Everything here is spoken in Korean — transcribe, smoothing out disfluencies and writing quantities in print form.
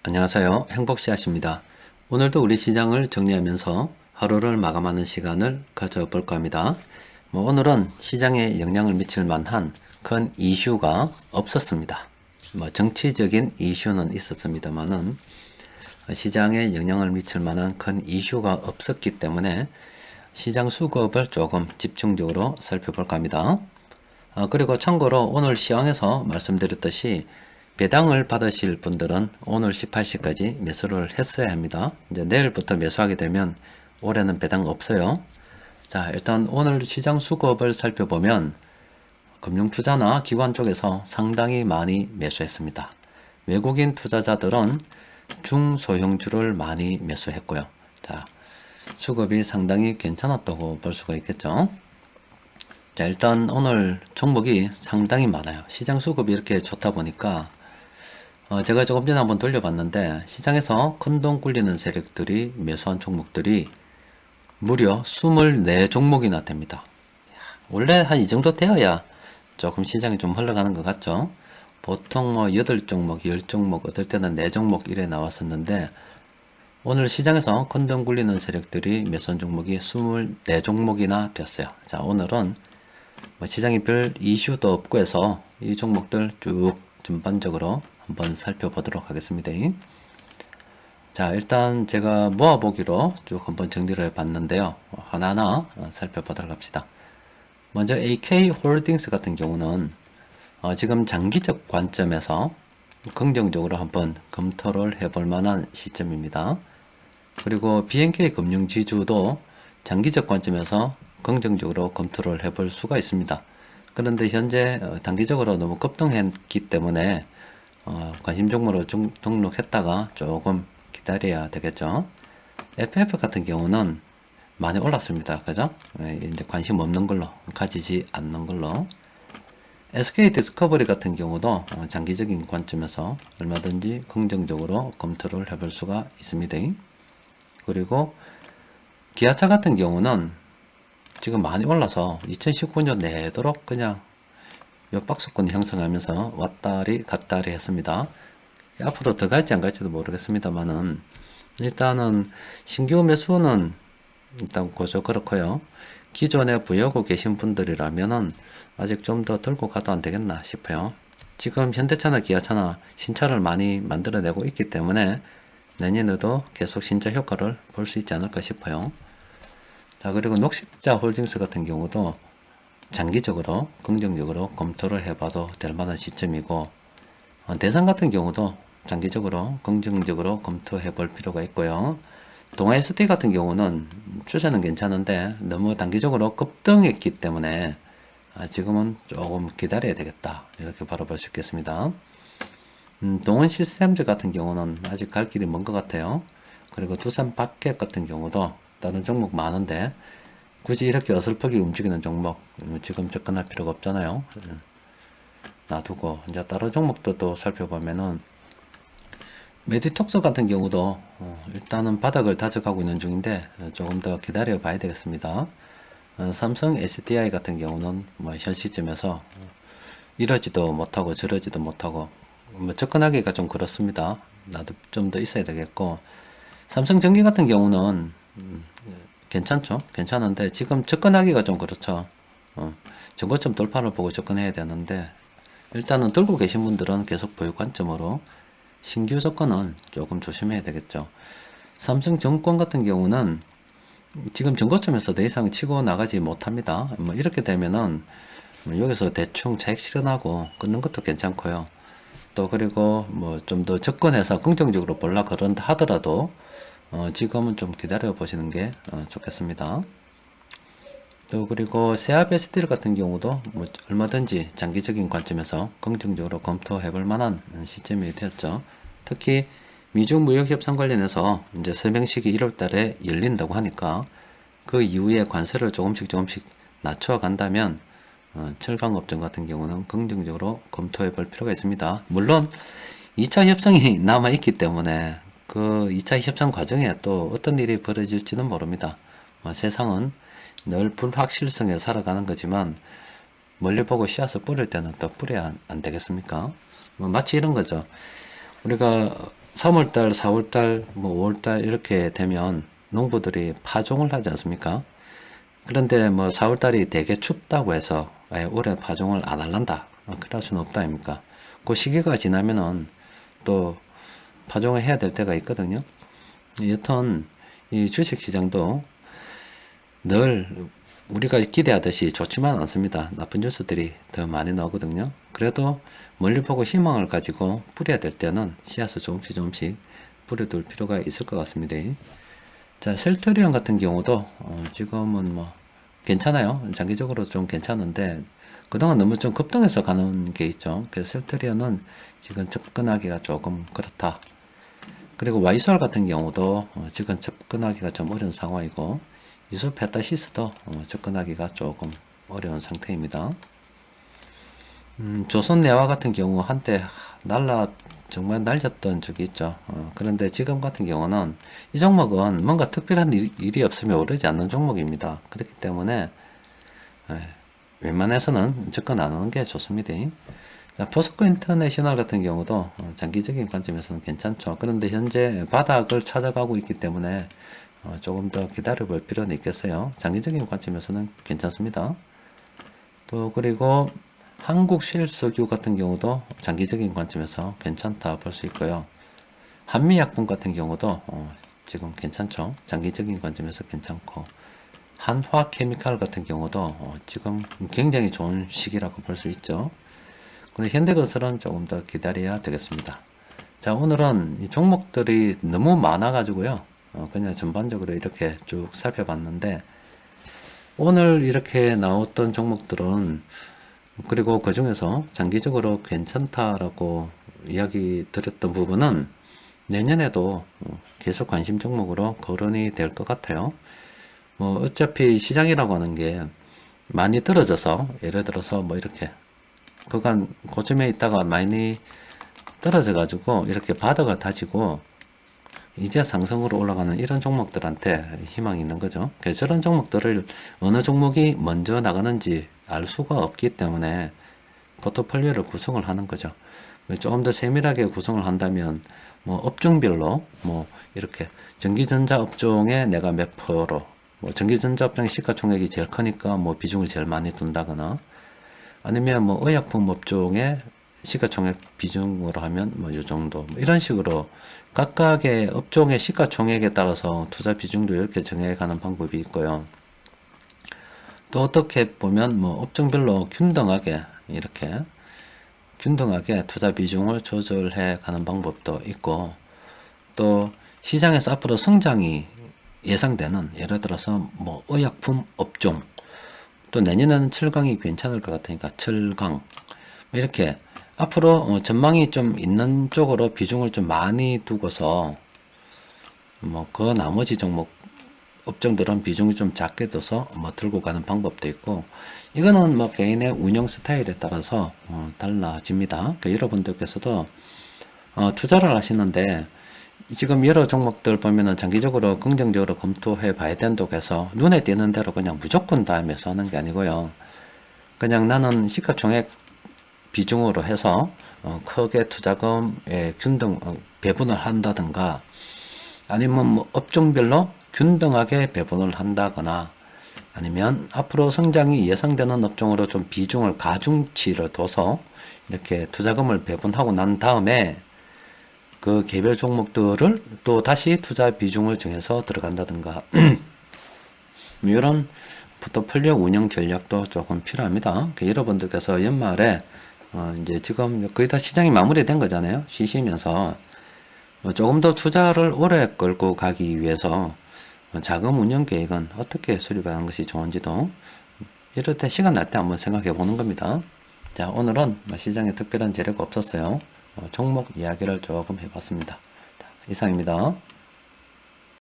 안녕하세요. 행복씨앗입니다. 오늘도 우리 시장을 정리하면서 하루를 마감하는 시간을 가져볼까 합니다. 오늘은 시장에 영향을 미칠 만한 큰 이슈가 없었습니다. 정치적인 이슈는 있었습니다만은 시장에 영향을 미칠 만한 큰 이슈가 없었기 때문에 시장 수급을 조금 집중적으로 살펴볼까 합니다. 그리고 참고로 오늘 시황에서 말씀드렸듯이 배당을 받으실 분들은 오늘 18시까지 매수를 했어야 합니다. 이제 내일부터 매수하게 되면 올해는 배당 없어요. 자, 일단 오늘 시장 수급을 살펴보면 금융투자나 기관 쪽에서 상당히 많이 매수했습니다. 외국인 투자자들은 중소형주를 많이 매수했고요. 자, 수급이 상당히 괜찮았다고 볼 수가 있겠죠. 자, 일단 오늘 종목이 상당히 많아요. 시장 수급이 이렇게 좋다 보니까 제가 조금 전에 한번 돌려봤는데 시장에서 큰돈 굴리는 세력들이 매수한 종목들이 무려 24종목이나 됩니다. 원래 한 이 정도 되어야 조금 시장이 좀 흘러가는 것 같죠. 보통 8종목, 10종목, 어떨 때는 4종목 이래 나왔었는데 오늘 시장에서 큰돈 굴리는 세력들이 매수한 종목이 24종목이나 되었어요. 자, 오늘은 시장이 별 이슈도 없고 해서 이 종목들 쭉 전반적으로 한번 살펴보도록 하겠습니다. 자, 일단 제가 모아보기로 쭉 한번 정리를 해봤는데요. 하나하나 살펴보도록 합시다. 먼저 AK홀딩스 같은 경우는 지금 장기적 관점에서 긍정적으로 한번 검토를 해볼 만한 시점입니다. 그리고 BNK 금융지주도 장기적 관점에서 긍정적으로 검토를 해볼 수가 있습니다. 그런데 현재 단기적으로 너무 급등했기 때문에 관심 종목으로 등록했다가 조금 기다려야 되겠죠. FF 같은 경우는 많이 올랐습니다. 그죠? 이제 관심 없는 걸로, 가지지 않는 걸로. SK 디스커버리 같은 경우도 장기적인 관점에서 얼마든지 긍정적으로 검토를 해볼 수가 있습니다. 그리고 기아차 같은 경우는 지금 많이 올라서 2019년 내도록 그냥 요 박스권 형성하면서 왔다리 갔다리 했습니다. 앞으로 더 갈지 안 갈지도 모르겠습니다만은 일단은 신규 매수는 일단 고저 그렇고요. 기존에 보유하고 계신 분들이라면은 아직 좀 더 들고 가도 안 되겠나 싶어요. 지금 현대차나 기아차나 신차를 많이 만들어내고 있기 때문에 내년에도 계속 신차 효과를 볼 수 있지 않을까 싶어요. 자, 그리고 녹십자 홀딩스 같은 경우도 장기적으로 긍정적으로 검토를 해봐도 될 만한 시점이고 대상 같은 경우도 장기적으로 긍정적으로 검토해 볼 필요가 있고요. 동아 ST 같은 경우는 추세는 괜찮은데 너무 단기적으로 급등했기 때문에 지금은 조금 기다려야 되겠다 이렇게 바라볼 수 있겠습니다. 동원 시스템즈 같은 경우는 아직 갈 길이 먼 것 같아요. 그리고 두산 박켓 같은 경우도 다른 종목 많은데 굳이 이렇게 어설프게 움직이는 종목 지금 접근할 필요가 없잖아요. 놔두고 이제 다른 종목도 또 살펴보면은 메디톡스 같은 경우도 일단은 바닥을 다져가고 있는 중인데 조금 더 기다려 봐야 되겠습니다. 삼성 SDI 같은 경우는 현 시점에서 이러지도 못하고 저러지도 못하고 접근하기가 좀 그렇습니다. 나도 좀 더 있어야 되겠고 삼성전기 같은 경우는 괜찮죠? 괜찮은데 지금 접근하기가 좀 그렇죠. 저고점 돌파를 보고 접근해야 되는데 일단은 들고 계신 분들은 계속 보유 관점으로 신규 접근은 조금 조심해야 되겠죠. 삼성증권 같은 경우는 지금 전고점에서 더 이상 치고 나가지 못합니다. 이렇게 되면은 여기서 대충 차익 실현하고 끊는 것도 괜찮고요. 또 그리고 좀 더 접근해서 긍정적으로 볼라 그런다 하더라도 지금은 좀 기다려 보시는 게 좋겠습니다. 또 그리고 세아베스틸 같은 경우도 얼마든지 장기적인 관점에서 긍정적으로 검토해 볼 만한 시점이 되었죠. 특히 미중 무역 협상 관련해서 이제 서명식이 1월 달에 열린다고 하니까 그 이후에 관세를 조금씩 낮춰 간다면 철강 업종 같은 경우는 긍정적으로 검토해 볼 필요가 있습니다. 물론 2차 협상이 남아 있기 때문에 그 2차 협상 과정에 또 어떤 일이 벌어질지는 모릅니다. 세상은 늘 불확실성에 살아가는 거지만 멀리 보고 씨앗을 뿌릴 때는 또 뿌려야 안 되겠습니까? 마치 이런 거죠. 우리가 3월달, 4월달, 뭐 5월달 이렇게 되면 농부들이 파종을 하지 않습니까? 그런데 뭐 4월달이 되게 춥다고 해서 아예 올해 파종을 안 할란다. 그럴 수는 없다 아닙니까? 그 시기가 지나면은 또 파종을 해야 될 때가 있거든요. 여튼 이 주식시장도 늘 우리가 기대하듯이 좋지만 않습니다. 나쁜 뉴스들이 더 많이 나오거든요. 그래도 멀리 보고 희망을 가지고 뿌려야 될 때는 씨앗을 조금씩 뿌려둘 필요가 있을 것 같습니다. 자, 셀트리온 같은 경우도 지금은 뭐 괜찮아요. 장기적으로 좀 괜찮은데 그동안 너무 좀 급등해서 가는 게 있죠. 그래서 셀트리온은 지금 접근하기가 조금 그렇다. 그리고 와이솔 같은 경우도 지금 접근하기가 좀 어려운 상황이고 이수페타시스도 접근하기가 조금 어려운 상태입니다. 조선내화 같은 경우 한때 정말 날렸던 적이 있죠. 그런데 지금 같은 경우는 이 종목은 뭔가 특별한 일이 없으면 오르지 않는 종목입니다. 그렇기 때문에 웬만해서는 접근 안 하는 게 좋습니다. 자, 포스코 인터내셔널 같은 경우도 장기적인 관점에서는 괜찮죠. 그런데 현재 바닥을 찾아가고 있기 때문에 조금 더 기다려 볼 필요는 있겠어요. 장기적인 관점에서는 괜찮습니다. 또 그리고 한국실석유 같은 경우도 장기적인 관점에서 괜찮다 볼 수 있고요. 한미약품 같은 경우도 지금 괜찮죠. 장기적인 관점에서 괜찮고 한화케미칼 같은 경우도 지금 굉장히 좋은 시기라고 볼 수 있죠. 그리고 현대건설은 조금 더 기다려야 되겠습니다. 자, 오늘은 이 종목들이 너무 많아 가지고요. 그냥 전반적으로 이렇게 쭉 살펴봤는데 오늘 이렇게 나왔던 종목들은 그리고 그 중에서 장기적으로 괜찮다라고 이야기 드렸던 부분은 내년에도 계속 관심 종목으로 거론이 될 것 같아요. 뭐 어차피 시장이라고 하는 게 많이 떨어져서 예를 들어서 뭐 이렇게 그간 고점에 있다가 많이 떨어져 가지고 이렇게 바닥을 다지고 이제 상승으로 올라가는 이런 종목들한테 희망이 있는 거죠. 그래서 저런 종목들을 어느 종목이 먼저 나가는지 알 수가 없기 때문에 포트폴리오를 구성을 하는 거죠. 조금 더 세밀하게 구성을 한다면 뭐 업종별로 뭐 이렇게 전기전자 업종에 내가 몇 프로 뭐 전기전자 업종의 시가총액이 제일 크니까 뭐 비중을 제일 많이 둔다거나 아니면 뭐 의약품 업종에 시가총액 비중으로 하면 뭐 이 정도 뭐 이런 식으로 각각의 업종의 시가총액에 따라서 투자 비중도 이렇게 정해가는 방법이 있고요. 또 어떻게 보면 뭐 업종별로 균등하게 이렇게 균등하게 투자 비중을 조절해 가는 방법도 있고 또 시장에서 앞으로 성장이 예상되는 예를 들어서 뭐 의약품 업종 또 내년에는 7강이 괜찮을 것 같으니까 7강 이렇게 앞으로 전망이 좀 있는 쪽으로 비중을 좀 많이 두고서 뭐 그 나머지 종목 업종들은 비중이 좀 작게 둬서 뭐 들고 가는 방법도 있고 이거는 뭐 개인의 운영 스타일에 따라서 달라집니다. 그러니까 여러분들께서도 투자를 하시는데 지금 여러 종목들 보면은 장기적으로 긍정적으로 검토해 봐야 된다고 해서 눈에 띄는 대로 그냥 무조건 다 매수하는 게 아니고요. 그냥 나는 시가총액 비중으로 해서 크게 투자금에 균등 배분을 한다든가 아니면 뭐 업종별로 균등하게 배분을 한다거나 아니면 앞으로 성장이 예상되는 업종으로 좀 비중을 가중치를 둬서 이렇게 투자금을 배분하고 난 다음에 그 개별 종목들을 또 다시 투자 비중을 정해서 들어간다든가 이런 포트폴리오 운영 전략도 조금 필요합니다. 여러분들께서 연말에 이제 지금 거의 다 시장이 마무리된 거잖아요. 쉬시면서 조금 더 투자를 오래 끌고 가기 위해서 자금 운영 계획은 어떻게 수립하는 것이 좋은지도 이럴 때 시간 날 때 한번 생각해 보는 겁니다. 자, 오늘은 시장에 특별한 재료가 없었어요. 종목 이야기를 조금 해봤습니다. 이상입니다.